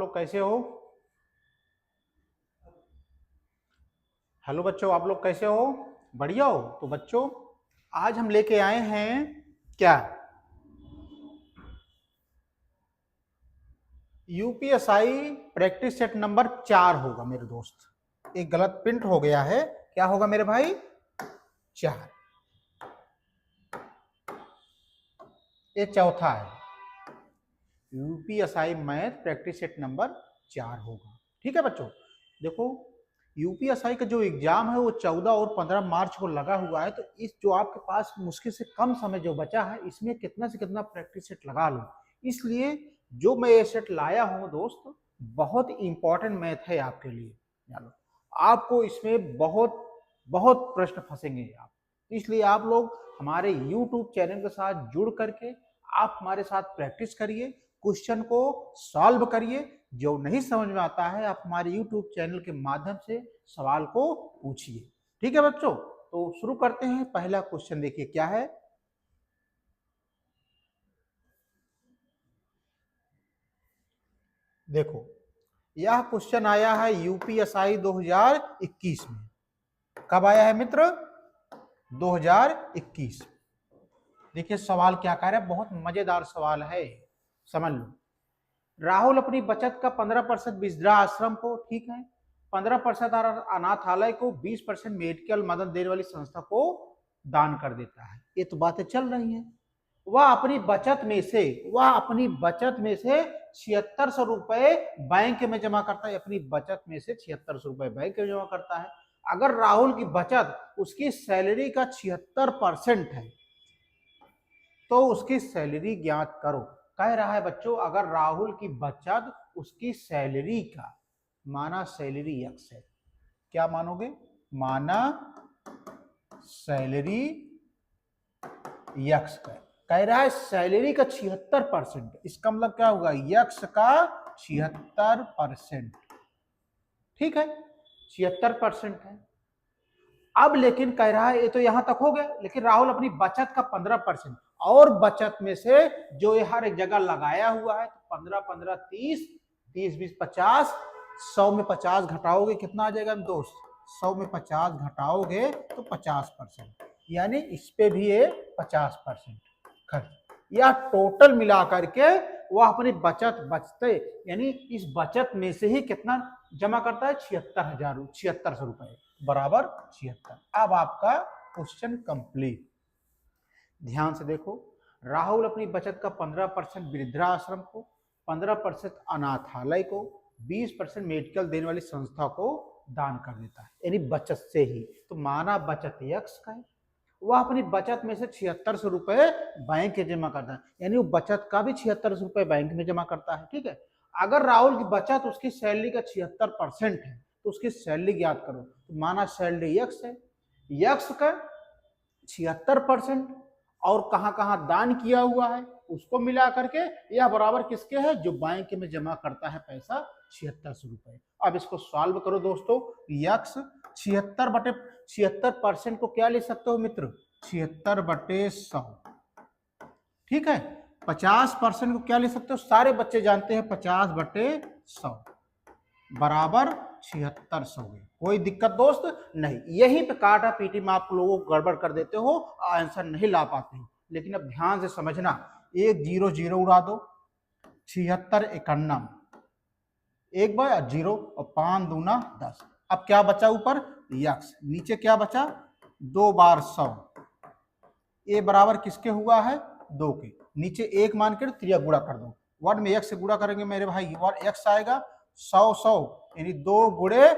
लोग कैसे हो? हेलो बच्चों, आप लोग कैसे हो? बढ़िया हो? तो बच्चों आज हम लेके आए हैं क्या? यूपीएसआई प्रैक्टिस सेट नंबर 4 होगा मेरे दोस्त। एक गलत प्रिंट हो गया है। क्या होगा मेरे भाई? 4। ये चौथा है। UPSI math practice set number 4 होगा। ठीक है बच्चों, देखो यूपीएसआई का जो एग्जाम है वो 14 और 15 मार्च को लगा हुआ है। तो इस जो आपके पास मुश्किल से कम समय जो बचा है, इसमें कितना से कितना प्रैक्टिस सेट लगा लो। इसलिए जो मैं ये सेट लाया हूँ दोस्त, बहुत इंपॉर्टेंट मैथ है आपके लिए। जानो, आपको इसमें बहुत बहुत प्रश्न फंसेंगे आप। इसलिए आप लोग हमारे यूट्यूब चैनल के साथ जुड़ करके आप हमारे साथ प्रैक्टिस करिए, क्वेश्चन को सॉल्व करिए। जो नहीं समझ में आता है आप हमारे यूट्यूब चैनल के माध्यम से सवाल को पूछिए। ठीक है बच्चों, तो शुरू करते हैं। पहला क्वेश्चन देखिए क्या है। देखो, यह क्वेश्चन आया है यूपीएसआई 2021 में। कब आया है मित्र? 2021। देखिए सवाल क्या कह रहा है, बहुत मजेदार सवाल है, समझ लो। राहुल अपनी बचत का 15% वृद्धा आश्रम को, ठीक है, 15% अनाथालय को, 20% मेडिकल मदद देने वाली संस्था को दान कर देता है। ये तो बातें चल रही हैं। वह अपनी बचत में से 7600 रुपए बैंक में जमा करता है। अपनी बचत में से 7600 रुपए बैंक में जमा करता है। अगर राहुल की बचत उसकी सैलरी का 76% है तो उसकी सैलरी ज्ञात करो। कह रहा है बच्चों, अगर राहुल की बचत उसकी सैलरी का, माना सैलरी एक्स है, क्या मानोगे? माना सैलरी यक्स का, कह रहा है सैलरी का 76%। इसका मतलब क्या होगा? यक्स का 76%। ठीक है, 76% है। अब लेकिन कह रहा है, ये तो यहां तक हो गया, लेकिन राहुल अपनी बचत का 15% और बचत में से जो ये हर एक जगह लगाया हुआ है, तो 15 15 30, 30 20 50, 100 में 50 घटाओगे कितना आ जाएगा दोस्त? 100 में 50 घटाओगे तो 50%, यानी इस पे भी ये 50% खर्च। या टोटल मिला करके वह अपनी बचत बचते, यानी इस बचत में से ही कितना जमा करता है? 76,000 रुपए बराबर 76। अब आपका क्वेश्चन कंप्लीट। ध्यान से देखो, राहुल अपनी बचत का 15% वृद्धाश्रम को, 15% अनाथालय को, 20% मेडिकल देने वाली संस्था को दान कर देता है, यानी बचत से ही। तो माना बचत यक्स का है, वह अपनी बचत में से 7600 रुपए बैंक में जमा करता है, यानी वो बचत का भी 7600 रुपए बैंक में जमा करता है। ठीक है, अगर राहुल की बचत उसकी सैलरी का 76% है तो उसकी सैलरी ज्ञात करो। तो माना सैलरी यक्स है, यक्स का 76% और कहां कहां दान किया हुआ है उसको मिला करके यह बराबर किसके है? जो बैंक में जमा करता है पैसा 7600 रुपए। अब इसको सॉल्व करो दोस्तों। यक्स 76% को क्या ले सकते हो मित्र? 76/100। ठीक है, 50% को क्या ले सकते हो? सारे बच्चे जानते हैं 50/100 बराबर 7600। कोई दिक्कत दोस्त नहीं। यही पे काटा पीटी में आप लोगों को गड़बड़ कर देते हो, आंसर नहीं ला पाते हैं। लेकिन अब ध्यान से समझना, एक 0 0 उड़ा दो, 76 51, एक बार 0 और 5 दूना 10। अब क्या बचा ऊपर? यक्स, नीचे क्या बचा? 2 बार 100। ये बराबर किसके हुआ है? 2 के। नीचे एक मान कर त्रिया गुणा कर दो। वर्ड में एक से गुणा करेंगे मेरे भाई, वर्ड एक्स आएगा 100 100, यानी 2 गुणे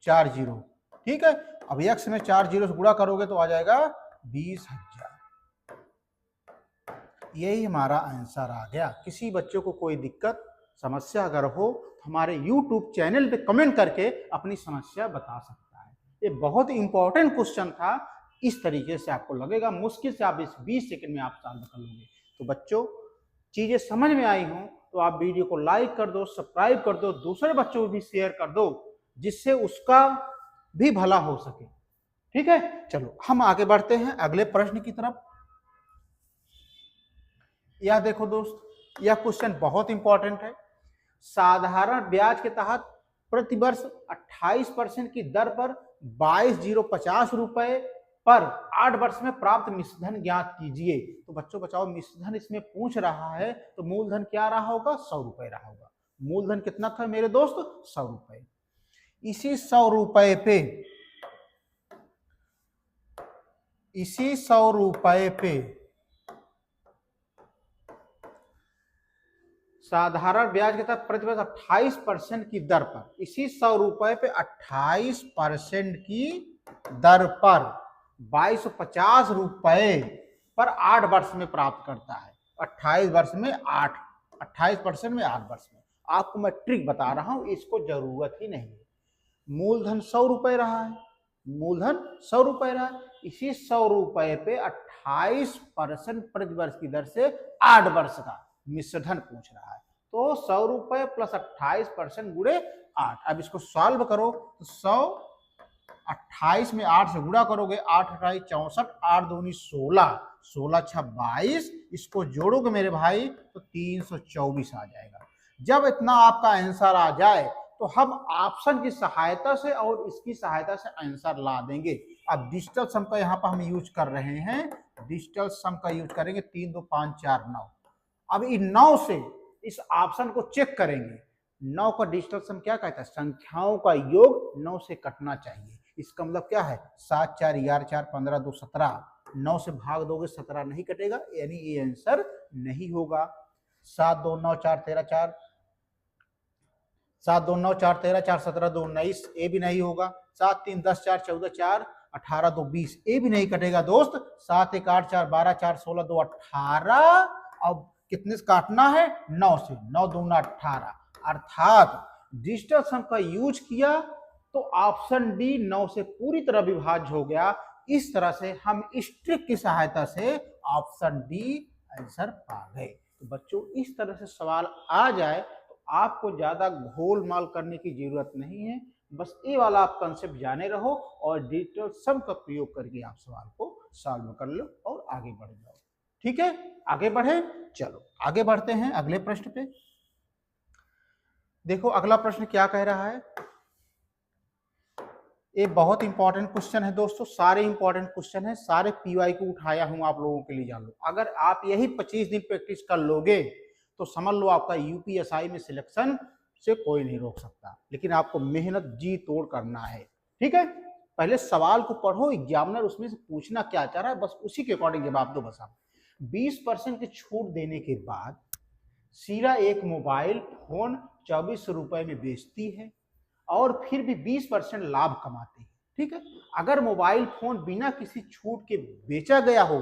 4 0। ठीक है, अब एक्स में 4 0 से गुणा करोगे तो आ जाएगा 20,000। यही हमारा आंसर आ गया। किसी बच्चे को कोई दिक्कत समस्या अगर हो, हमारे YouTube चैनल पे कमेंट करके अपनी समस्या बता सकता है। ये बहुत इंपॉर्टेंट क्वेश्चन था। इस तरीके से आपको लगेगा, मुश्किल से आप इस 20 सेकंड में आप सॉल्व कर लोगे। तो बच्चों, चीजें समझ में आई हो तो आप वीडियो को लाइक कर दो, सब्सक्राइब कर दो, दूसरे बच्चों को भी शेयर कर दो, जिससे उसका भी भला हो सके। ठीक है, चलो हम आगे बढ़ते हैं अगले प्रश्न की तरफ। यह देखो दोस्त, यह क्वेश्चन बहुत इंपॉर्टेंट है। साधारण ब्याज के तहत प्रति वर्ष 28% की दर पर 22,050 रुपए पर 8 वर्ष में प्राप्त मिश्रधन ज्ञात कीजिए। तो बच्चों बचाओ, मिश्रधन इसमें पूछ रहा है तो मूलधन क्या रहा होगा, 100 रुपए रहा होगा। मूलधन कितना था मेरे दोस्त, 100 रुपए। इसी 100 रुपए पे साधारण ब्याज के तहत प्रति वर्ष 28% की दर पर, इसी 100 रुपए पे 28% की दर पर 2250 रुपए पर 8 वर्ष में प्राप्त करता है। 28 वर्ष में 8, 28% में 8 वर्ष में। आपको मैं ट्रिक बता रहा हूं, इसको जरूरत ही नहीं है। मूलधन 100 रुपए रहा है, मूलधन 100 रुपए रहा है, इसी 100 रुपए पे 28% प्रति वर्ष की दर से 8 वर्ष का मिश्रधन पूछ रहा है। तो 100 रुपए प्लस 28% गुणे 8। अब इसको सॉल्व करो तो 100, 28 में 8 से गुणा करोगे, 8 28 64, 8 दूनी 16, 16 6 22, इसको जोड़ोगे मेरे भाई तो 324 आ जाएगा। जब इतना आपका आंसर आ जाए तो हम ऑप्शन की सहायता से और इसकी सहायता से आंसर ला देंगे। अब डिजिटल सम का यहाँ पर हम यूज कर रहे हैं, डिजिटल सम का यूज करेंगे। 3 2 5 4 9। अब इन 9 से इस ऑप्शन को चेक करेंगे। 9 का डिजिटल सम क्या कहता है, संख्याओं का योग 9 से कटना चाहिए। इसका मतलब क्या है, 7 4 11 4 15 2 17, 9 से भाग दोगे 17 नहीं कटेगा, यानी ये आंसर नहीं होगा। 7 2 9 4 13 4, 7 2 9 4 13 4 17 2 19, ए भी नहीं होगा। 7 3 10 4 14 4 18 2 20, ए भी नहीं कटेगा दोस्त। 7 1 8 4 12 4 16 2 18। अब कितने से काटना है, 9 से, 9 दूना 18। अर्थात डिजिटल सम का यूज किया तो ऑप्शन डी 9 से पूरी तरह विभाज्य हो गया। इस तरह से हम इस ट्रिक की सहायता से ऑप्शन डी आंसर पा गए। तो बच्चों इस तरह से सवाल आ जाए तो आपको ज्यादा घोलमाल करने की जरूरत नहीं है, बस ये वाला आप कंसेप्ट जाने रहो और डिजिटल सम का प्रयोग करके आप सवाल को सॉल्व कर लो और आगे बढ़ जाओ। ठीक है, आगे बढ़े। चलो आगे बढ़ते हैं अगले प्रश्न पे। देखो अगला प्रश्न क्या कह रहा है। ये बहुत इंपॉर्टेंट क्वेश्चन है दोस्तों, सारे इंपॉर्टेंट क्वेश्चन है, सारे पीवाई को उठाया हूं आप लोगों के लिए, जान लो। अगर आप यही 25 दिन प्रैक्टिस कर लोगे तो समझ लो आपका यूपीएसआई में सिलेक्शन से कोई नहीं रोक सकता। लेकिन आपको मेहनत जी तोड़ करना है। ठीक है, पहले सवाल को पढ़ो, एग्जामिनर उसमें से पूछना क्या चाह रहा है बस उसी के अकॉर्डिंग जवाब दो। बस आप 20% की छूट देने के बाद सीरा एक मोबाइल फोन 24 रुपए में बेचती है और फिर भी 20% लाभ कमाती है। ठीक है, अगर मोबाइल फोन बिना किसी छूट के बेचा गया हो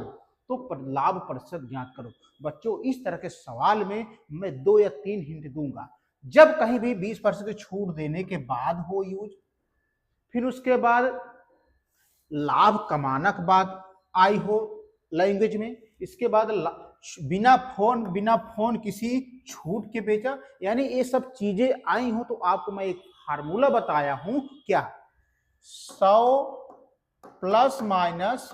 तो लाभ प्रतिशत ज्ञात करो। बच्चों इस तरह के सवाल में मैं 2 या 3 हिंट दूंगा। जब कहीं भी 20% की छूट देने के बाद हो यूज, फिर उसके बाद लाभ कमाना के बाद आई हो लैंग्वेज में, इसके बाद बिना फोन किसी छूट के बेचा, यानी ये सब चीजें आई हो तो आपको मैं एक फार्मूला बताया हूं क्या, 100 plus minus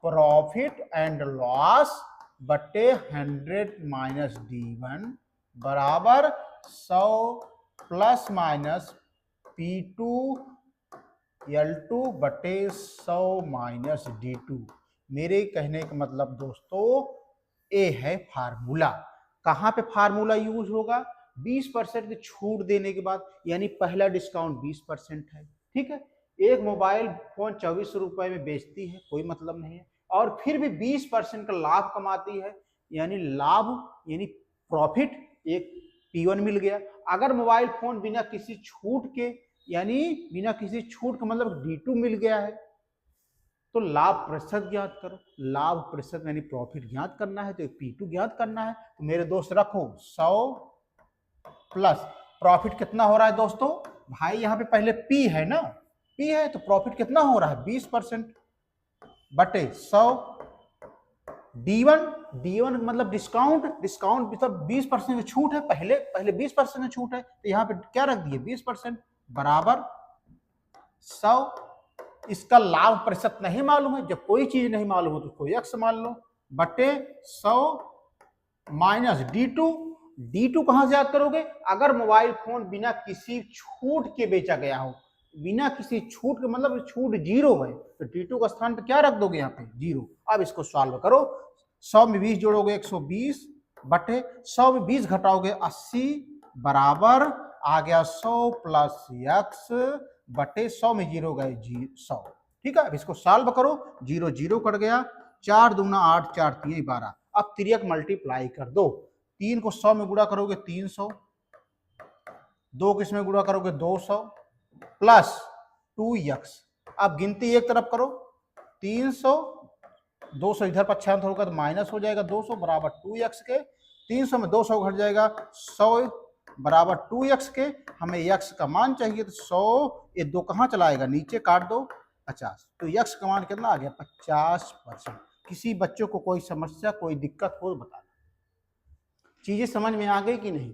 profit and loss बटे 100 माइनस D1 बराबर 100 प्लस माइनस P2 L2 बटे 100 माइनस D2। मेरे कहने का मतलब दोस्तों ये है फार्मूला। कहां पे फार्मूला यूज होगा, 20% की छूट देने के बाद, यानी पहला डिस्काउंट 20% है। ठीक है, एक मोबाइल फोन 24 रुपए में बेचती है, कोई मतलब नहीं है, और फिर भी 20% का लाभ कमाती है, यानी लाभ यानी प्रॉफिट एक P1 मिल गया। अगर मोबाइल फोन बिना किसी छूट के, यानी बिना किसी छूट का मतलब D2 मिल गया है, तो लाभ प्रतिशत ज्ञात करो। लाभ प्रतिशत यानी प्रॉफिट ज्ञात करना है तो P2 ज्ञात करना है। तो मेरे दोस्त रखो 100 प्लस प्रॉफिट कितना हो रहा है दोस्तों, भाई यहाँ पे पहले P है ना, P है तो प्रॉफिट कितना हो रहा है 20% बटे 100 D1 मतलब डिस्काउंट मतलब 20% की छूट है, पहले 20% की छूट है तो यहाँ पे क्या रख दिए 20% बराबर 100। इसका लाभ प्रतिशत नहीं मालूम है, जब कोई चीज नहीं मालूम हो तो कोई x मान लो बटे 100 माइनस D2, D2 कहां से याद करोगे? अगर मोबाइल फोन बिना किसी छूट के बेचा गया हो, बिना किसी छूट के मतलब छूट 0 है, तो D2 का स्थान पे क्या रख दोगे? यहाँ पे 0। अब इसको सॉल्व करो, 100 में 20 जोड़ोगे 120 बटे 100 में 20 घटाओगे 80 बराबर आ गया 100 प्लस x बटे 100 में 0 गए 100। ठीक है, अब इसको सॉल्व करो, 0 0 कट गया, 4 दूना 8 4 3 12। अब तिर्यक मल्टीप्लाई कर दो, 3 को 100 में गुणा करोगे 300, 2 को इसमें गुणा करोगे 200 प्लस 2x। अब गिनती एक तरफ करो, 300 200 इधर पक्षांतर होगा तो माइनस हो जाएगा 200 बराबर 2x के, 300 में 200 घट जाएगा 100 बराबर 2x के। हमें x का मान चाहिए तो 100, ये 2 कहाँ चलाएगा? नीचे काट दो 50। तो x का मान कितना आ गया? 50%। किसी बच्चों को कोई समस्या कोई दिक्कत हो बताना। चीजें समझ में आ गई कि नहीं?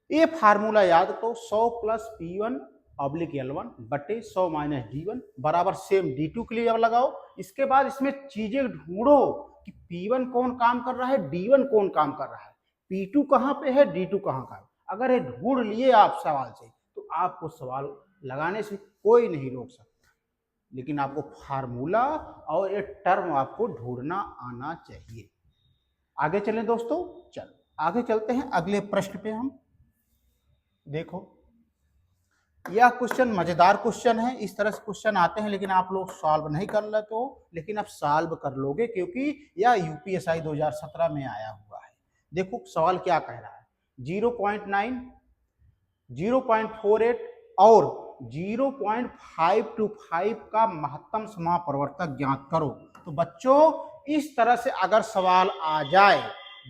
ये फार्मूला याद तो 100 प्लस P1 ऑब्लिक L1 बटे 100 माइनस D1 बराबर सेम D2 के लिए अब लगाओ। इसके बाद इसमें चीजें ढूंढो कि P1 कौन काम कर रहा है, D1 कौन काम कर रहा है, P2 कहां पे है, D2 कहां का है। अगर ये ढूंढ लिए आप सवाल से तो आपको सवाल लगाने से कोई नहीं रोक सकता, लेकिन आपको फार्मूला और ये टर्म आपको ढूंढना आना चाहिए। आगे चलें दोस्तों, चलो आगे चलते हैं अगले प्रश्न पे हम। देखो यह क्वेश्चन मजेदार क्वेश्चन है, इस तरह से क्वेश्चन आते हैं लेकिन आप लोग सॉल्व नहीं कर लेते हो, लेकिन आप सॉल्व कर लोगे क्योंकि यह यूपीएसआई 2017 में आया हुआ है। देखो सवाल क्या कह रहा है, 0.9, 0.48 और 0.525 का महत्तम समापवर्तक ज्ञात करो। तो बच्चों इस तरह से अगर सवाल आ जाए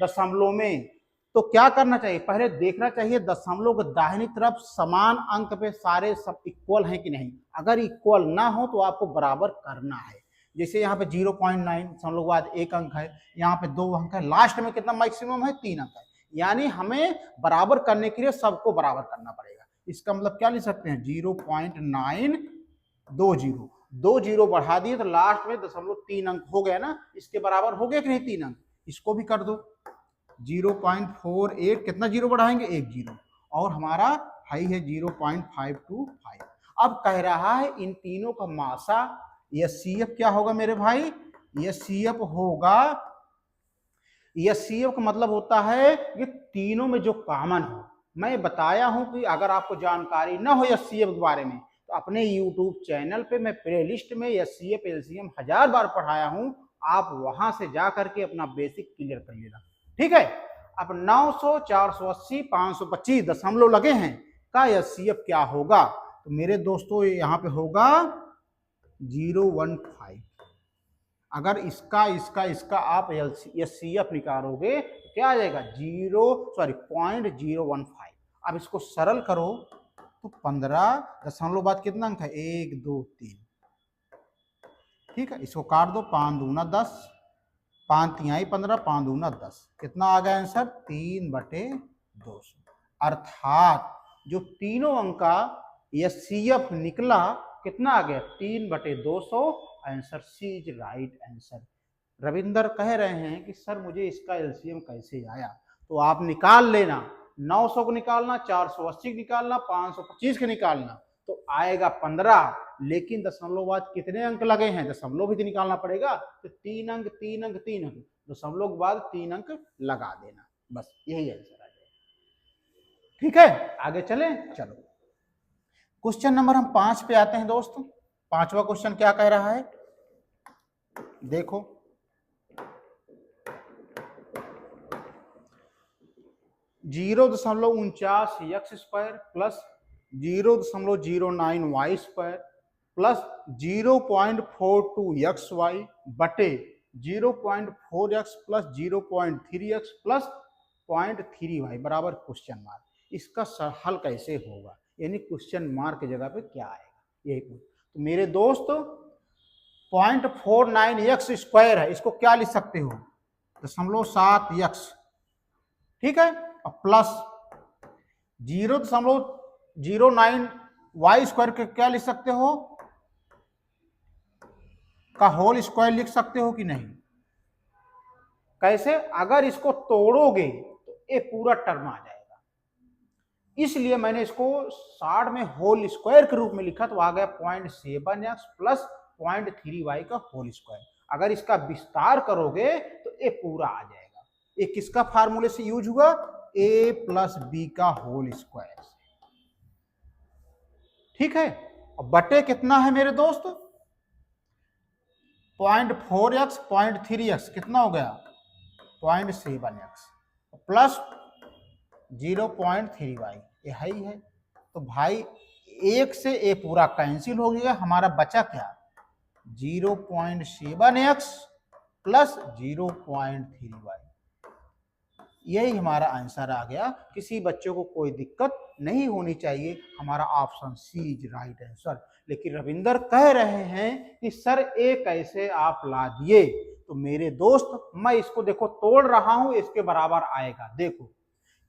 दशमलव में तो क्या करना चाहिए? पहले देखना चाहिए दशमलव के दाहिनी तरफ समान अंक पे सारे सब इक्वल हैं कि नहीं। अगर इक्वल ना हो तो आपको बराबर करना है। जैसे यहाँ पे 0.9 दशमलव के बाद 1 अंक है, यहाँ पे 2 अंक है, लास्ट में कितना मैक्सिमम है? 3 अंक है। यानी हमें बराबर करने के लिए सबको बराबर करना पड़ेगा। इसका मतलब क्या लिख सकते हैं? 0.920, 2 जीरो बढ़ा दिए तो लास्ट में 0.3 अंक हो गया ना, इसके बराबर हो गया कि नहीं 3 अंक। इसको भी कर दो 0.48, कितना जीरो बढ़ाएंगे? 1 जीरो, और हमारा हाई है 0.525। अब कह रहा है इन तीनों का मासा, यह CF क्या होगा मेरे भाई? यह CF होगा, यह CF का मतलब होता है कि तीनों में जो कॉमन हो। मैं बताया हूं कि अगर आपको जानकारी ना हो CF के बारे में तो अपने YouTube चैनल पे मैं प्लेलिस्ट में CF LCM 1000 बार पढ़ाया हूं, आप वहां से जा करके अपना बेसिक क्लियर कर लेना। ठीक है, अब 900, 480, 525 दशमलव लगे हैं का CF क्या होगा? तो मेरे दोस्तों यहाँ पे होगा 015। अगर इसका आप CF निकालोगे तो क्या आ जाएगा? 0.015। अब इसको सरल करो तो 15 दशमलव बाद कितना अंक है? 1 2 3। ठीक है, इसको काट दो, 5 दूना 10, 5 तिहाई 15, 5 दूना 10, कितना आ गया आंसर? 3/200। अर्थात जो तीनों अंक का CF निकला कितना आ गया? 3/200। Answer C is right answer. Ravinder कह रहे हैं कि सर मुझे इसका LCM कैसे आया? तो आप निकाल लेना, 900 को निकालना, 480 को निकालना, 525 को निकालना, तो आएगा 15। लेकिन दशमलव बाद कितने अंक लगे हैं? दशमलव भी तो निकालना पड़ेगा, तो 3 अंक 3 अंक 3 अंक, दशमलव के बाद 3 अंक लगा देना, बस यही आंसर आ जाएगा। ठीक है, आगे चलें। चलो क्वेश्चन नंबर हम 5 पे आते हैं दोस्तों। 5वां क्वेश्चन क्या कह रहा है? देखो 0.49 x square plus 0.09 y square plus 0.42 xy बटे 0.4x plus 0.3x plus 0.3y बराबर क्वेश्चन मार्क। इसका हल कैसे होगा, यानी क्वेश्चन मार्क की जगह पे क्या आएगा, यही पूछ। तो मेरे दोस्त 0.49x स्क्वायर है, इसको क्या लिख सकते हो? 0.7x। ठीक है, और प्लस 0.09 y स्क्वायर के क्या लिख सकते हो? का होल स्क्वायर लिख सकते हो कि नहीं? कैसे? अगर इसको तोड़ोगे तो ये पूरा टर्म आ जाएगा। इसलिए मैंने इसको 60 में होल स्क्वायर के रूप में लिखा, तो आ गया 0.7x प्लस 0.3y का होल स्क्वायर। अगर इसका विस्तार करोगे तो ये पूरा आ जाएगा। ये किसका फार्मूले से यूज हुआ? a प्लस बी का होल स्क्वायर। ठीक है, अब बटे कितना है मेरे दोस्त? 0.4x 0.3x कितना हो गया? 0.7x प्लस 0.3y, ये है ही है। तो भाई एक से ए पूरा कैंसिल हो गया, हमारा बचा क्या? 0.7x plus 0.3y। यही हमारा आंसर आ गया। किसी बच्चों को कोई दिक्कत नहीं होनी चाहिए, हमारा option C is right answer. लेकिन रविंदर कह रहे हैं कि सर ए कैसे आप ला दिए? तो मेरे दोस्त मैं इसको देखो तोड़ रहा हूं, इसके बराबर आएगा। देखो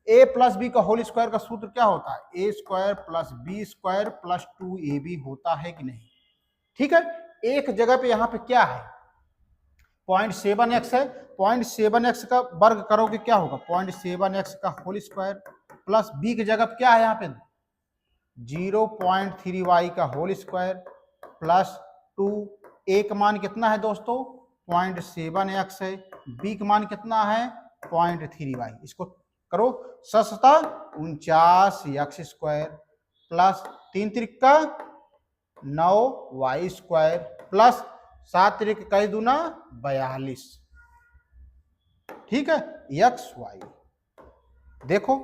a प्लस बी का होल स्क्वायर का सूत्र क्या होता है? A square plus B square plus 2ab होता है कि नहीं? ठीक है, एक जगह पे यहाँ पे क्या है? 0.7x है, 0.7x का वर्ग करोगे क्या होगा? 0.7x का होल स्क्वायर प्लस b की जगह पे क्या है यहाँ पे? 0.3y का होल स्क्वायर प्लस 2। a का मान कितना है दोस्तों? 0.7x है, b का मान कितना है? 0.3y। इसको करो सस्ता 49x square plus 3 Trika 9y square plus 7 त्रिक 1 दूना 42। ठीक है, एक्स वाई। देखो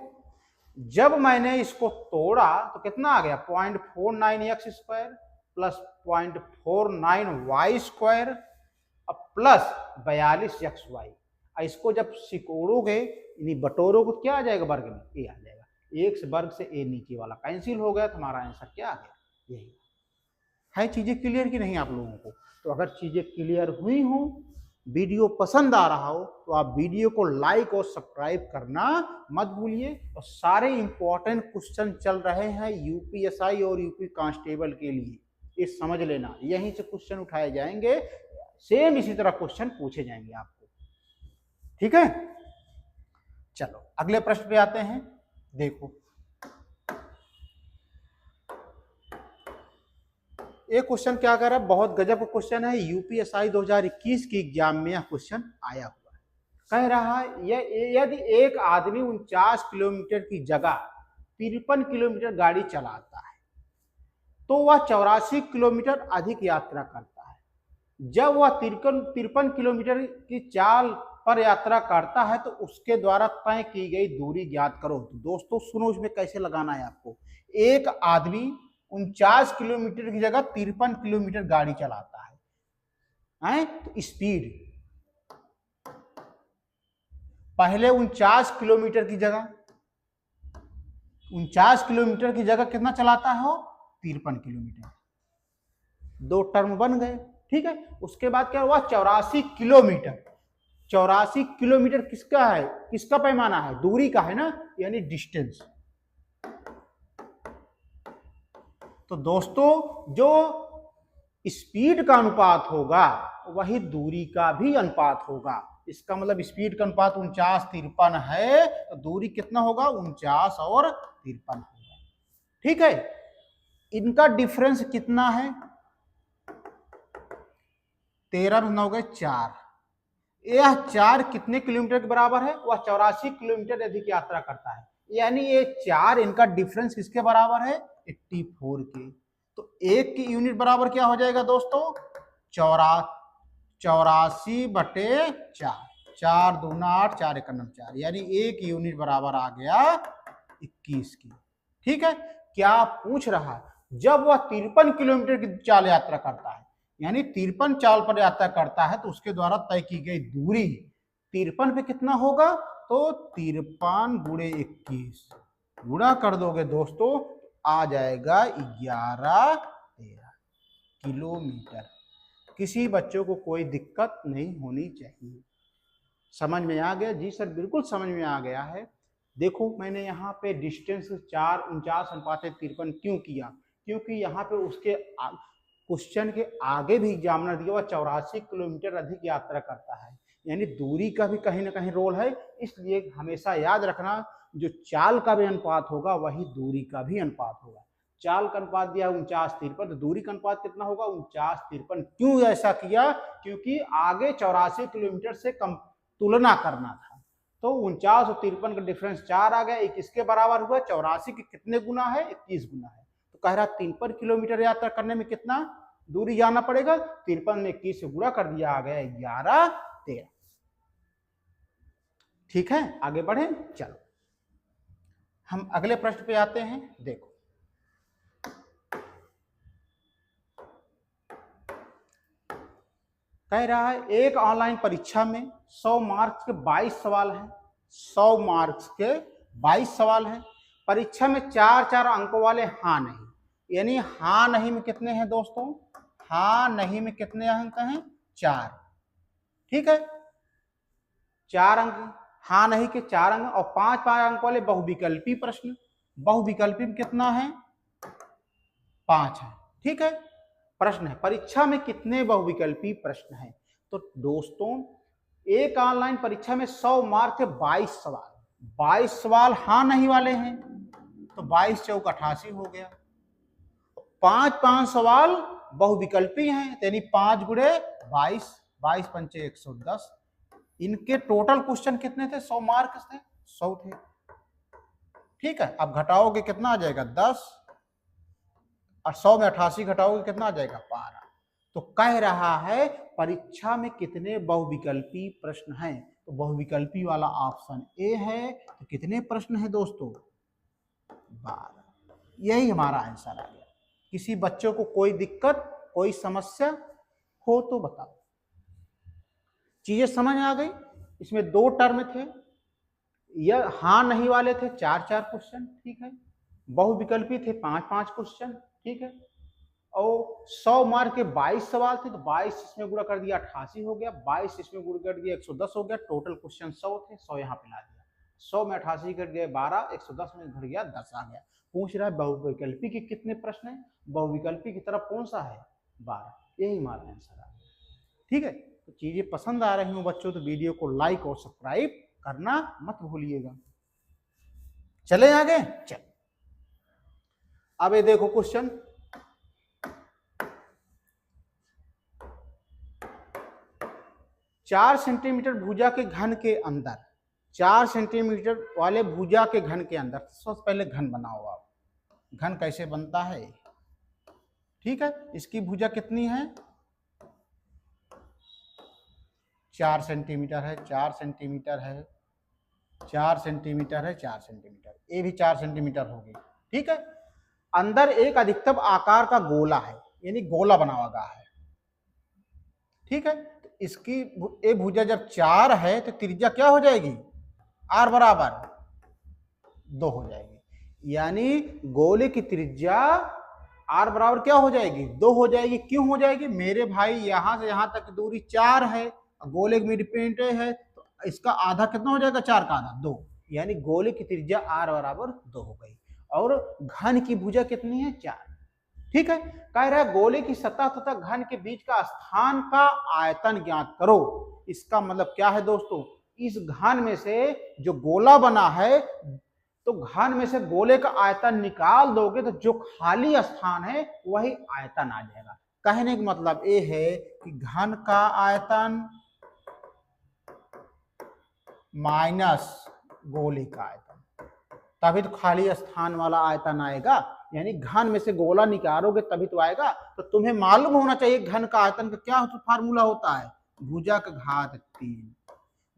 जब मैंने इसको तोड़ा तो कितना आ गया? 0.49x square plus 0.49y square plus 42xy। इसको जब सिकोड़ोगे यानी बटोरोगे तो क्या आ जाएगा? वर्ग में ए आ जाएगा। एक से वर्ग से ए नीचे वाला कैंसिल हो गया, तो हमारा आंसर क्या आ गया? यही है। चीजें क्लियर की नहीं आप लोगों को? तो अगर चीजें क्लियर हुई हो, वीडियो पसंद आ रहा हो, तो आप वीडियो को लाइक और सब्सक्राइब करना मत भूलिए। और सारे इंपॉर्टेंट क्वेश्चन चल रहे हैं यूपीएसआई और यूपी कांस्टेबल के लिए, ये समझ लेना। यहीं से क्वेश्चन उठाए जाएंगे, सेम इसी तरह क्वेश्चन पूछे जाएंगे आपको। ठीक है, चलो अगले प्रश्न पे आते हैं। देखो एक क्वेश्चन क्या कर रहा है, बहुत गजब का क्वेश्चन है। यूपीएसआई 2021 की एग्जाम में यह क्वेश्चन आया हुआ है। कह रहा है यदि एक आदमी 49 किलोमीटर की जगह 53 किलोमीटर गाड़ी चलाता है तो वह 84 किलोमीटर अधिक यात्रा करता है। जब वह 53 किलोमीटर की चाल पर यात्रा करता है तो उसके द्वारा तय की गई दूरी ज्ञात करो। तो दोस्तों सुनो, इसमें कैसे लगाना है आपको। एक आदमी 49 किलोमीटर की जगह 53 किलोमीटर गाड़ी चलाता है, तो स्पीड पहले 49 किलोमीटर की जगह 49 किलोमीटर की जगह कितना चलाता है? 53 किलोमीटर। दो टर्म बन गए। ठीक है, उसके बाद क्या हुआ? 84 किलोमीटर। 84 किलोमीटर किसका है? किसका पैमाना है? दूरी का है ना, यानी डिस्टेंस। तो दोस्तों जो स्पीड का अनुपात होगा वही दूरी का भी अनुपात होगा। इसका मतलब स्पीड का अनुपात 49 53 है, तो दूरी कितना होगा? 49 और 53 होगा। ठीक है, इनका डिफरेंस कितना है? 13 में 9 हो गए 4। यह 4 कितने किलोमीटर के बराबर है? वह 84 किलोमीटर अधिक यात्रा करता है, यानी ये 4 इनका डिफरेंस किसके बराबर है? 84 के। तो एक की यूनिट बराबर क्या हो जाएगा दोस्तों? 84 बटे 4। 4 दूना 8, 4 एकम 4, यानी एक यूनिट बराबर आ गया 21 की। ठीक है, क्या पूछ रहा है? जब वह 53 किलोमीटर की चाल यात्रा करता है, यानी 53 चाल पर यात्रा करता है, तो उसके द्वारा तय की गई दूरी 53 पे कितना होगा? तो 53 गुणे 21 गुणा कर दोगे दोस्तों, आ जाएगा 11-13 किलोमीटर। किसी बच्चों को कोई दिक्कत नहीं होनी चाहिए। समझ में आ गया? जी सर बिल्कुल समझ में आ गया है। देखो मैंने यहाँ पे डिस्टेंस 4:49:53 क्यों किया? क्योंकि यहाँ पे उसके क्वेश्चन के आगे भी एग्जामिनर दिया हुआ 84 किलोमीटर अधिक यात्रा करता है, यानी दूरी का भी कहीं ना कहीं रोल है, इसलिए हमेशा याद रखना जो चाल का भी अनुपात होगा वही दूरी का भी अनुपात होगा। चाल का अनुपात दिया 49-53, तो दूरी का अनुपात कितना होगा 49-53। क्यों ऐसा किया? क्योंकि आगे 84 किलोमीटर से कम तुलना करना था, तो 49 और 53 का डिफरेंस 4 आ गया, एक किसके बराबर हुआ? 84 के कितने गुना है? 21 गुना है। तो कह रहा 53 किलोमीटर यात्रा करने में कितना दूरी जाना पड़ेगा? 53 में 21 से गुणा कर दिया, आ गया 11-13। ठीक है, आगे बढ़े। चलो हम अगले प्रश्न पे आते हैं। देखो कह रहा है एक ऑनलाइन परीक्षा में 100 मार्क्स के 22 सवाल हैं। 100 मार्क्स के 22 सवाल हैं। परीक्षा में 4-4 अंकों वाले हाँ नहीं, यानी हाँ नहीं में कितने हैं दोस्तों? हाँ नहीं में कितने अंक हैं? 4। ठीक है, 4 अंक हाँ नहीं के 4 अंक, और 5-5 अंक वाले बहुविकल्पी प्रश्न। बहुविकल्पी में कितना है? 5 है। ठीक है, प्रश्न है परीक्षा में कितने बहुविकल्पी प्रश्न हैं? तो दोस्तों एक ऑनलाइन परीक्षा में 100 मार्क के 22 सवाल, 22 सवाल हाँ नहीं वाले हैं, तो 22 चौक 88 हो गया। 5-5 सवाल बहुविकल्पी हैं, यानी 5 गुणे 22, 22 पंचे 110। इनके टोटल क्वेश्चन कितने थे? 100 मार्क्स थे, 100 थे। ठीक है, अब घटाओगे कितना आ जाएगा? 10, और 100 में 88 घटाओगे कितना आ जाएगा? 12। तो कह रहा है परीक्षा में कितने बहुविकल्पी प्रश्न हैं? तो बहुविकल्पी वाला ऑप्शन ए है। तो कितने प्रश्न हैं दोस्तों? 12। यही हमारा आंसर आ गया। किसी बच्चों को कोई दिक्कत, कोई समस्या हो तो बताओ। चीजें समझ आ गई? इसमें 2 टर्म थे, यह हाँ नहीं वाले थे 4-4 क्वेश्चन, ठीक है, बहुविकल्पी थे 5-5 क्वेश्चन, ठीक है, और 100 मार्क के 22 सवाल थे, तो 22 इसमें गुणा कर दिया 88 हो गया, 22 इसमें गुणा कर दिया 110 हो गया, टोटल क्वेश्चन 100 थे, 100 यहाँ पे ला दिया। 100 में 88 घट गए 12, 110 में घट गया 10 आ गया। पूछ रहा है बहुविकल्पी के कितने प्रश्न है? बहुविकल्पी की तरफ कौन सा है? 12। यही हमारा आंसर आ गया। ठीक है, तो चीजें पसंद आ रही हो बच्चों तो वीडियो को लाइक और सब्सक्राइब करना मत भूलिएगा। चले आगे। चल अब ये देखो क्वेश्चन, चार सेंटीमीटर भुजा के घन के अंदर, 4 सेंटीमीटर वाले भुजा के घन के अंदर, सबसे पहले घन बनाओ आप। घन कैसे बनता है? ठीक है, इसकी भुजा कितनी है? 4 सेंटीमीटर है, 4 सेंटीमीटर है, 4 सेंटीमीटर है, 4 सेंटीमीटर, ये भी 4 सेंटीमीटर होगी। ठीक है, अंदर एक अधिकतम आकार का गोला है, यानी गोला बना हुआ है। ठीक है, तो इसकी ये भुजा जब 4 है तो त्रिज्या क्या हो जाएगी? r बराबर 2 हो जाएगी, यानी गोले की त्रिज्या r बराबर क्या हो जाएगी? 2 हो जाएगी। क्यों हो जाएगी मेरे भाई? यहां से यहां तक की दूरी 4 है, गोले में रिपेंट है, तो इसका आधा कितना हो जाएगा? 4 का आधा 2, यानी गोले की त्रिज्या r बराबर 2 हो गई। और घन की भुजा कितनी है? 4। ठीक है, कह रहा है गोले की सतह तथा घन के बीच का स्थान का आयतन ज्ञात करो। इसका मतलब क्या है दोस्तों? इस घन में से जो गोला बना है, तो घन में से गोले का आयतन निकाल दोगे तो जो खाली स्थान है वही आयतन आ जाएगा। कहने का मतलब ये है कि घन का आयतन माइनस गोले का आयतन, तभी तो खाली स्थान वाला आयतन आएगा। यानी घन में से गोला निकालोगे तभी तो आएगा। तो तुम्हें मालूम होना चाहिए घन का आयतन का क्या फार्मूला होता है? भुजा का घात 3।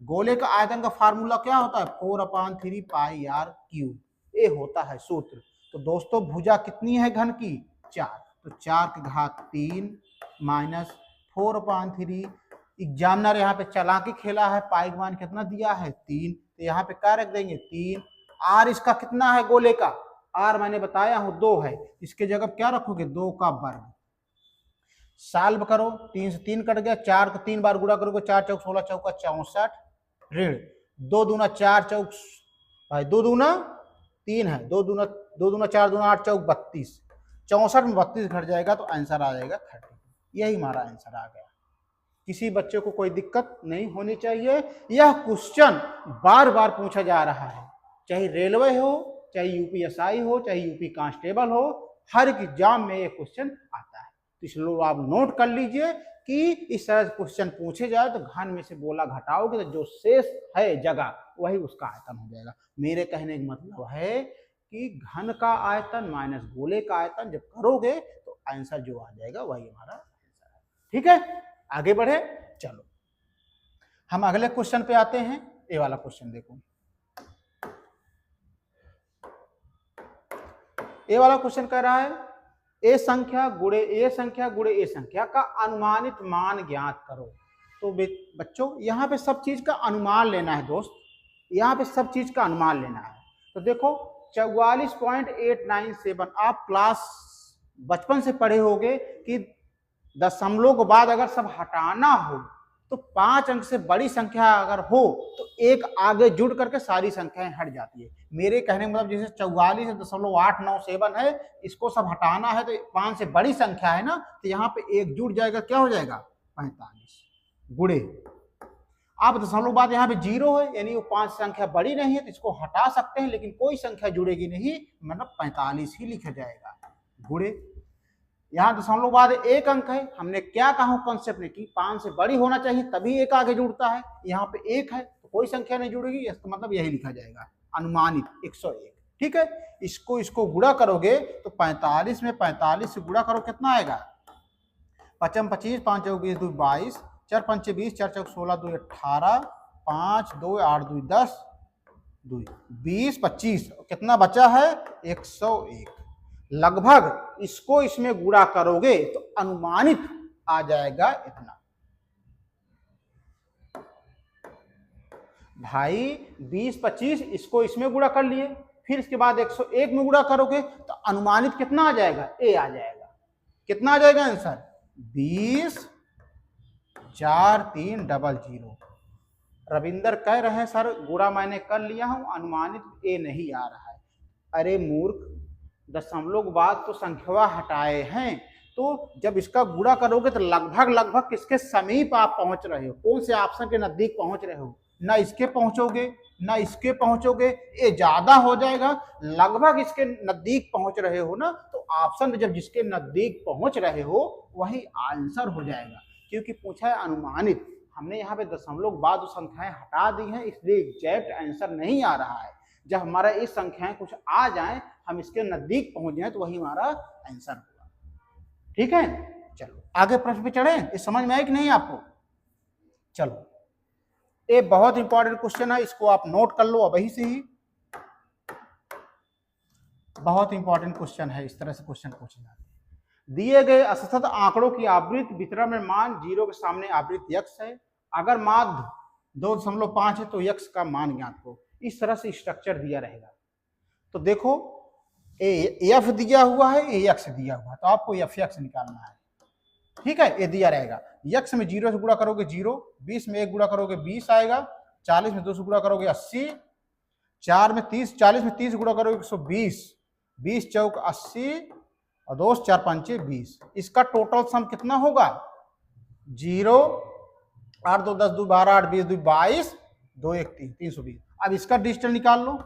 गोले का आयतन का फार्मूला क्या होता है? 4/3 पाई r क्यूब, ये होता है सूत्र। तो दोस्तों भुजा कितनी है घन की? 4, तो 4 की घात 3 माइनस 4/3। एग्जामिनर यहाँ पे चालाकी खेला है, पाई मान कितना दिया है? 3, तो यहाँ पे क्या रख देंगे? 3। r इसका कितना है गोले का? r मैंने बताया हूं 2 है, इसके जगह क्या रखोगे? 2 का वर्ग। सॉल्व करो, 3 से 3 कट गया, 4 को 3 बार गुणा करोगे, 4 चौक 16 चौका 64, ऋण 2 दूना 4 चौक भाई 2 दूना 3 है, 2 दूना 4 दूना 8 चौक 32, 64 में 32 घट जाएगा तो आंसर आ जाएगा 30। यही हमारा आंसर आ गया। किसी बच्चे को कोई दिक्कत नहीं होनी चाहिए। यह क्वेश्चन बार बार पूछा जा रहा है, चाहे रेलवे हो, चाहे यूपीएसआई हो, चाहे यूपी कांस्टेबल हो, हर एग्जाम में ये क्वेश्चन आता है। तो इसलिए आप नोट कर लीजिए कि इस तरह से क्वेश्चन पूछे जाए तो घन में से गोला घटाओगे तो जो शेष है जगह वही उसका आयतन हो जाएगा। मेरे कहने का मतलब है कि घन का आयतन माइनस गोले का आयतन जब करोगे तो आंसर जो आ जाएगा वही हमारा आंसर है। ठीक है, आगे बढ़े। चलो हम अगले क्वेश्चन पे आते हैं। ये वाला क्वेश्चन देखो, ये वाला क्वेश्चन कह रहा है ए संख्या गुणे ए संख्या गुणे ए संख्या का अनुमानित मान ज्ञात करो। तो बच्चों यहाँ पे सब चीज का अनुमान लेना है दोस्त, यहाँ पे सब चीज का अनुमान लेना है। तो देखो 44.897, आप क्लास बचपन से पढ़े होंगे कि दशमलव के बाद अगर सब हटाना हो तो 5 अंक से बड़ी संख्या अगर हो तो एक आगे जुड़ करके सारी संख्याएं हट जाती है। मेरे कहने का मतलब जैसे 44.897 है, इसको सब हटाना है तो 5 से बड़ी संख्या है ना, तो यहाँ पे एक जुड़ जाएगा, क्या हो जाएगा 45 गुणे। आप दशमलव बाद यहाँ पे 0 है, यानी वो 5 संख्या बड़ी नहीं है तो इसको हटा सकते हैं, लेकिन कोई संख्या जुड़ेगी नहीं, मतलब 45 ही लिखा जाएगा गुणे। यहाँ दशमलव बाद 1 अंक है, हमने क्या कहा कॉन्सेप्ट ने कि 5 से बड़ी होना चाहिए तभी एक आगे जुड़ता है, यहाँ पे 1 है तो कोई संख्या नहीं जुड़ेगी, इसका मतलब यही लिखा जाएगा अनुमानित 101। ठीक है, इसको गुणा करोगे तो 45 में 45 से गुणा करो कितना आएगा, 5 25, 5 चौक 20, 2 22, 4 5 20, 4 चौक 16, 2 18, 5 2 8 2 10, 2 20 25, कितना बचा है 101। लगभग इसको इसमें गुणा करोगे तो अनुमानित आ जाएगा इतना। भाई 20 25 इसको इसमें गुणा कर लिए, फिर इसके बाद 101 में गुणा करोगे तो अनुमानित कितना आ जाएगा, ए आ जाएगा। कितना आ जाएगा आंसर 20 4 3 00। रविंदर कह रहे हैं सर गुणा मैंने कर लिया हूं, अनुमानित ए नहीं आ रहा है। अरे मूर्ख, दशमलव के बाद तो संख्या हटाए हैं, तो जब इसका गुणा करोगे तो लगभग किसके समीप आप पहुंच रहे हो, कौन से ऑप्शन के नजदीक पहुंच रहे हो, ना इसके पहुंचोगे ना इसके पहुंचोगे, ये ज्यादा हो जाएगा। लगभग इसके नजदीक पहुंच रहे हो ना, तो ऑप्शन जब जिसके नजदीक पहुंच रहे हो वही आंसर हो जाएगा, क्योंकि पूछा है अनुमानित। हमने यहाँ पे दशमलव के बाद संख्याएं हटा दी हैं, इसलिए एग्जैक्ट आंसर नहीं आ रहा है। जब हमारा इस संख्याएं कुछ आ जाएं, हम इसके नजदीक पहुंच जाए तो वही हमारा आंसर होगा। ठीक है, चलो आगे प्रश्न पे चढ़े। ये समझ में आया कि नहीं आपको? चलो, ये बहुत इंपॉर्टेंट क्वेश्चन है, इसको आप नोट कर लो अभी से ही, बहुत इंपॉर्टेंट क्वेश्चन है। इस तरह से क्वेश्चन पूछे जाते हैं। दिए गए असतत आंकड़ों की आवृत्ति वितरण में मान 0 के सामने आवृत्ति x है, अगर माध्य 2.5 है तो x का मान ज्ञात हो। इस तरह से स्ट्रक्चर दिया रहेगा। तो देखो एफ दिया हुआ है, एक्स दिया हुआ है, तो आपको एफ एक्स निकालना है। ठीक है, ये दिया रहेगा, एक्स में 0 से गुणा करोगे 0, 20 में 1 गुणा करोगे 20 आएगा, 40 में 2 से गुणा करोगे 80, 4 में 30, 40 में 30 गुणा करोगे 120, 20 चौक 80 और 2 4 5 20। इसका टोटल सम कितना होगा 0, 8 2 10 2 12 8 20 2 22 2 1 3 320। अब इसका डिजिटल निकाल लो,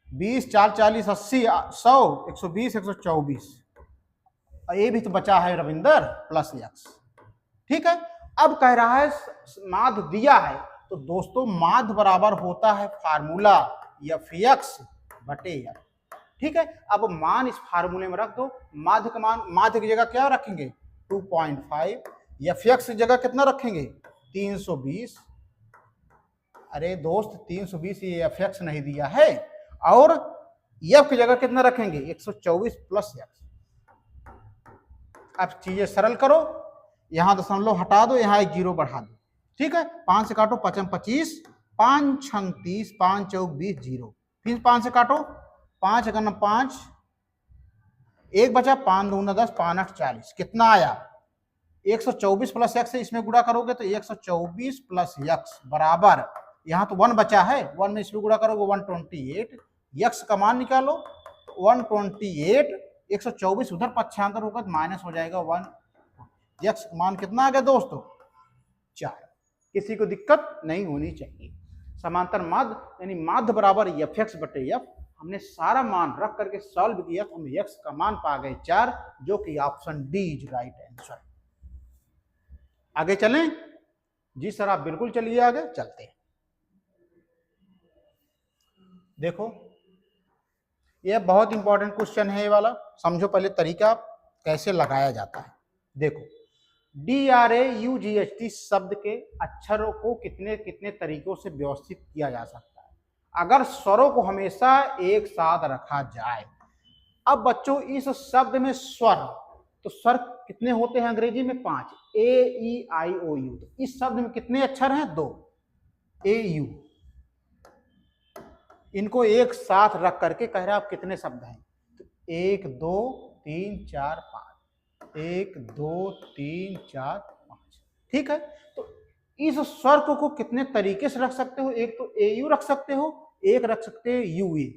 20 4 40 80 100 120 124, ये भी तो बचा है रविंदर प्लस एक्स। ठीक है, अब कह रहा है माध्य दिया है, तो दोस्तों माध्य बराबर होता है फार्मूला एफ एक्स बटे एफ। ठीक है, अब मान इस फार्मूले में रख दो, माध्य का मान, माध्य की जगह क्या रखेंगे 2.5, एफ एक्स की जगह कितना रखेंगे 320। अरे दोस्त 320 ये एफ एक्स नहीं दिया है, और एफ की जगह कितना रखेंगे 124 प्लस एक्स। अब चीजें सरल करो, यहां दशमलव हटा दो, यहां 1 0 बढ़ा दो। ठीक है, 5 से काटो 5 25, 5 6 30, 5 चौक 20 0, फिर 5 से काटो, 5 1 5, 1 बचा, 5 2 10, 5 8 40, कितना आया 124 प्लस एक्स। इसमें गुणा करोगे तो 124 प्लस एक्स बराबर, यहाँ तो 1 बचा है, 1 में इसमें गुणा करोगे 128, एक्स का मान निकालो 128, 124 उधर पक्षांतर होगा तो माइनस हो जाएगा 1, एक्स मान कितना आ गया दोस्तों 4। किसी को दिक्कत नहीं होनी चाहिए। समांतर माध्य यानी माध्य बराबर एफ एक्स बटे एफ, हमने सारा मान रख करके सॉल्व किया तो हम एक्स का मान पा गए 4, जो कि option D is right answer. आगे चलें? जी सर, आप बिल्कुल चलिए, आगे चलते हैं। देखो, यह बहुत इंपॉर्टेंट क्वेश्चन है ये वाला। समझो पहले तरीका कैसे लगाया जाता है। देखो, DRAUGHT शब्द के अक्षरों को कितने कितने तरीकों से व्यवस्थित किया जा सकता है अगर स्वरों को हमेशा एक साथ रखा जाए। अब बच्चों, इस शब्द में स्वर, तो स्वर कितने होते हैं अंग्रेजी में? 5, AEIOU। तो इस शब्द में कितने अक्षर हैं? 2, AU। इनको एक साथ रख करके कह रहे हैं आप कितने शब्द हैं? तो 1 2 3 4 5, 1 2 3 4 5। ठीक है, तो इस स्वर को कितने तरीके से रख सकते हो? एक तो AU रख सकते हो, एक रख सकते हो UA,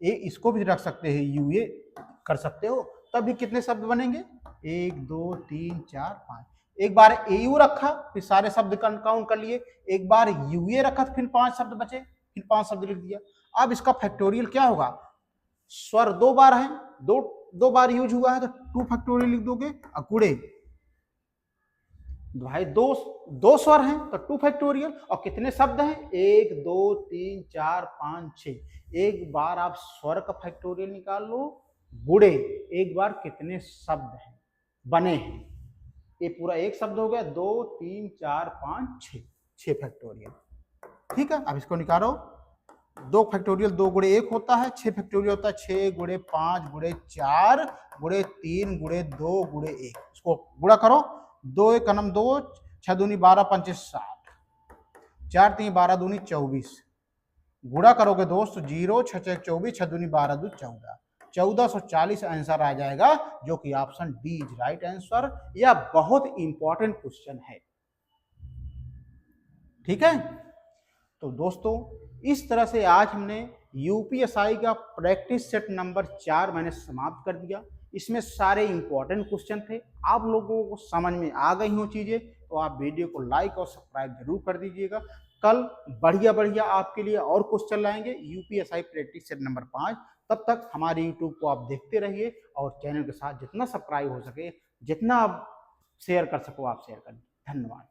इसको भी रख सकते हैं UA कर सकते हो, तब भी कितने शब्द बनेंगे? 1 2 3 4 5। एक बार AU रखा फिर सारे शब्द काउंट कर लिए, एक बार UA रखा फिर 5 शब्द बचे, फिर 5 शब्द लिख दिया। अब इसका फैक्टोरियल क्या होगा? स्वर 2 बार है, दो बार यूज हुआ है तो 2 फैक्टोरियल लिख दोगे। अकुड़े भाई दो स्वर हैं तो 2 फैक्टोरियल। और कितने शब्द हैं? 1 2 3 4 5 6। एक बार आप स्वर का फैक्टोरियल निकाल लो, गुड़े एक बार कितने शब्द हैं बने हैं? ये पूरा एक शब्द हो गया। 2 3 4 5 6 फैक्टोरियल। ठीक है, अब इसको निकालो। 2 फैक्टोरियल 2 गुड़े 1 होता है, 6 फैक्टोरियल होता है 6 गुड़े 5 गुड़े 4 गुड़े 3 गुड़े 2 गुड़े 1। इसको गुड़ा करो। 2 1 कनम 2, 6 दूनी 12 5 60, 4 3 12 दूनी 24। गुड़ा करोगे दोस्त 0 6 6 24, 6 दूनी 12 2 14, 1440 आंसर आ जाएगा, जो कि option D is right answer. यह बहुत इंपॉर्टेंट क्वेश्चन है। ठीक है, तो दोस्तों इस तरह से आज हमने यूपीएसआई का प्रैक्टिस सेट नंबर 4 मैंने समाप्त कर दिया। इसमें सारे इंपॉर्टेंट क्वेश्चन थे। आप लोगों को समझ में आ गई हो चीजें तो आप वीडियो को लाइक और सब्सक्राइब जरूर कर दीजिएगा। कल बढ़िया बढ़िया आपके लिए और क्वेश्चन लाएंगे यूपीएसआई प्रैक्टिस सेट नंबर 5। तब तक हमारे यूट्यूब को आप देखते रहिए और चैनल के साथ जितना सब्सक्राइब हो सके, जितना आप शेयर कर सको आप शेयर करिए। धन्यवाद।